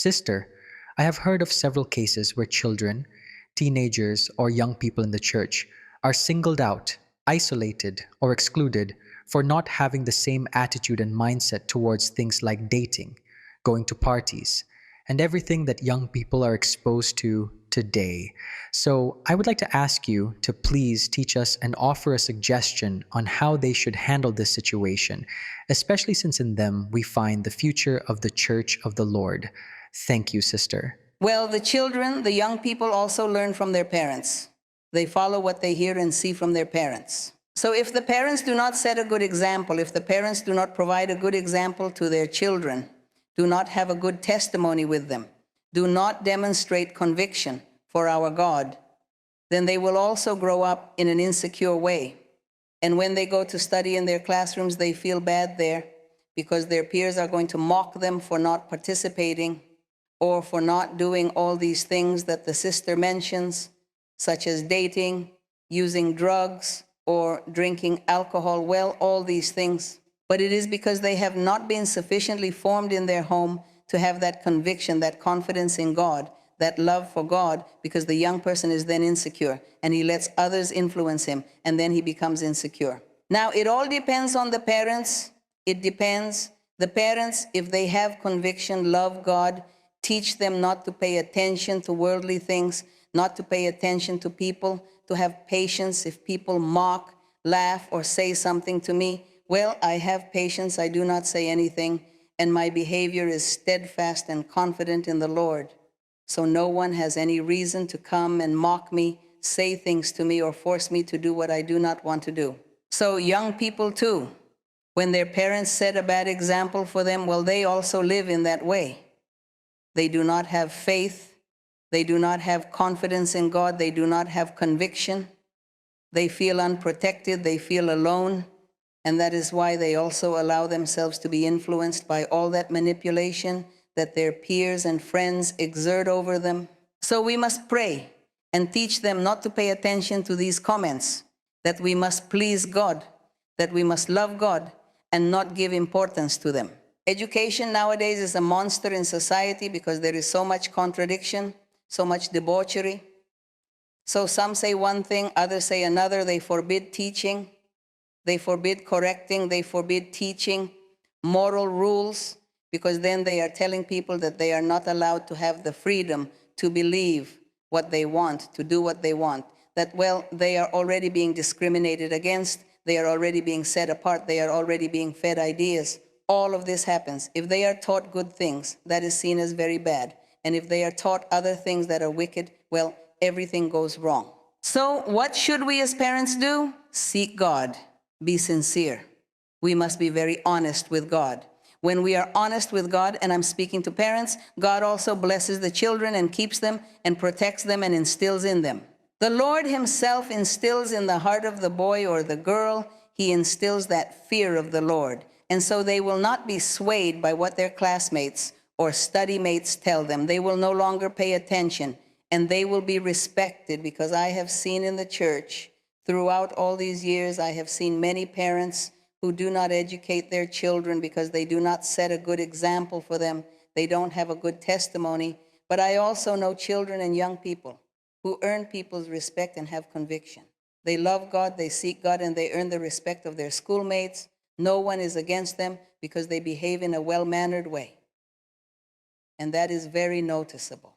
Sister, I have heard of several cases where children, teenagers, or young people in the church are singled out, isolated, or excluded for not having the same attitude and mindset towards things like dating, going to parties, and everything that young people are exposed to today. So, I would like to ask you to please teach us and offer a suggestion on how they should handle this situation, especially since in them we find the future of the Church of the Lord. Thank you, sister. Well, the children, the young people also learn from their parents. They follow what they hear and see from their parents. So if the parents do not set a good example, if the parents do not provide a good example to their children, do not have a good testimony with them, do not demonstrate conviction for our God, then they will also grow up in an insecure way. And when they go to study in their classrooms, they feel bad there because their peers are going to mock them for not participating or for not doing all these things that the sister mentions, such as dating, using drugs, or drinking alcohol. Well, all these things. But it is because they have not been sufficiently formed in their home to have that conviction, that confidence in God, that love for God, because the young person is then insecure and he lets others influence him and then he becomes insecure. Now, it all depends on the parents. It depends. The parents, if they have conviction, love God, teach them not to pay attention to worldly things, not to pay attention to people, to have patience if people mock, laugh, or say something to me. Well, I have patience, I do not say anything, and my behavior is steadfast and confident in the Lord. So no one has any reason to come and mock me, say things to me, or force me to do what I do not want to do. So young people too, when their parents set a bad example for them, well, they also live in that way. They do not have faith. They do not have confidence in God. They do not have conviction. They feel unprotected. They feel alone. And that is why they also allow themselves to be influenced by all that manipulation that their peers and friends exert over them. So we must pray and teach them not to pay attention to these comments, that we must please God, that we must love God and not give importance to them. Education nowadays is a monster in society because there is so much contradiction, so much debauchery. So some say one thing, others say another. They forbid teaching. They forbid correcting. They forbid teaching moral rules because then they are telling people that they are not allowed to have the freedom to believe what they want, to do what they want. That, well, they are already being discriminated against. They are already being set apart. They are already being fed ideas. All of this happens. If they are taught good things, that is seen as very bad. And if they are taught other things that are wicked, well, everything goes wrong. So what should we as parents do? Seek God. Be sincere. We must be very honest with God. When we are honest with God, and I'm speaking to parents, God also blesses the children and keeps them and protects them and instills in them. The Lord himself instills in the heart of the boy or the girl, he instills that fear of the Lord. And so they will not be swayed by what their classmates or study mates tell them. They will no longer pay attention, and they will be respected, because I have seen in the church throughout all these years, I have seen many parents who do not educate their children because they do not set a good example for them. They don't have a good testimony. But I also know children and young people who earn people's respect and have conviction. They love God, they seek God, and they earn the respect of their schoolmates. No one is against them because they behave in a well-mannered way. And that is very noticeable.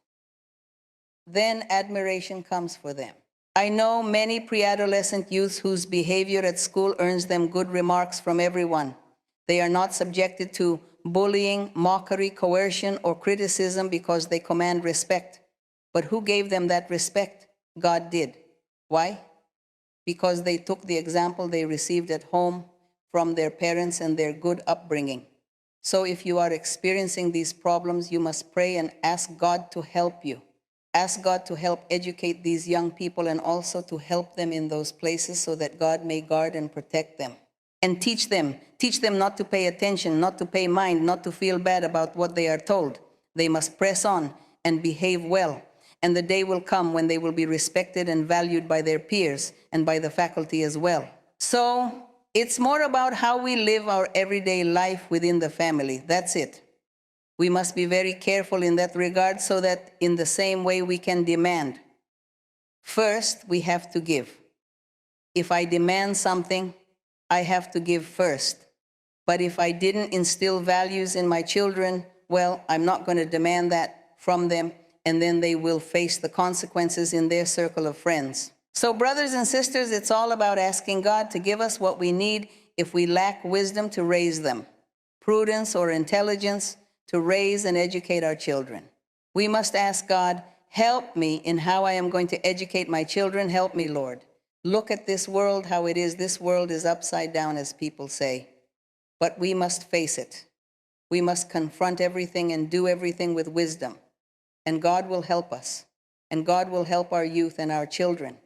Then admiration comes for them. I know many pre-adolescent youths whose behavior at school earns them good remarks from everyone. They are not subjected to bullying, mockery, coercion, or criticism because they command respect. But who gave them that respect? God did. Why? Because they took the example they received at home from their parents and their good upbringing. So if you are experiencing these problems, you must pray and ask God to help you. Ask God to help educate these young people and also to help them in those places so that God may guard and protect them. And teach them not to pay attention, not to pay mind, not to feel bad about what they are told. They must press on and behave well. And the day will come when they will be respected and valued by their peers and by the faculty as well. So it's more about how we live our everyday life within the family. That's it. We must be very careful in that regard so that in the same way we can demand. First, we have to give. If I demand something, I have to give first. But if I didn't instill values in my children, well, I'm not going to demand that from them, and then they will face the consequences in their circle of friends. So, brothers and sisters, it's all about asking God to give us what we need if we lack wisdom to raise them, prudence or intelligence to raise and educate our children. We must ask God, help me in how I am going to educate my children. Help me, Lord. Look at this world, how it is. This world is upside down, as people say. But we must face it. We must confront everything and do everything with wisdom. And God will help us. And God will help our youth and our children.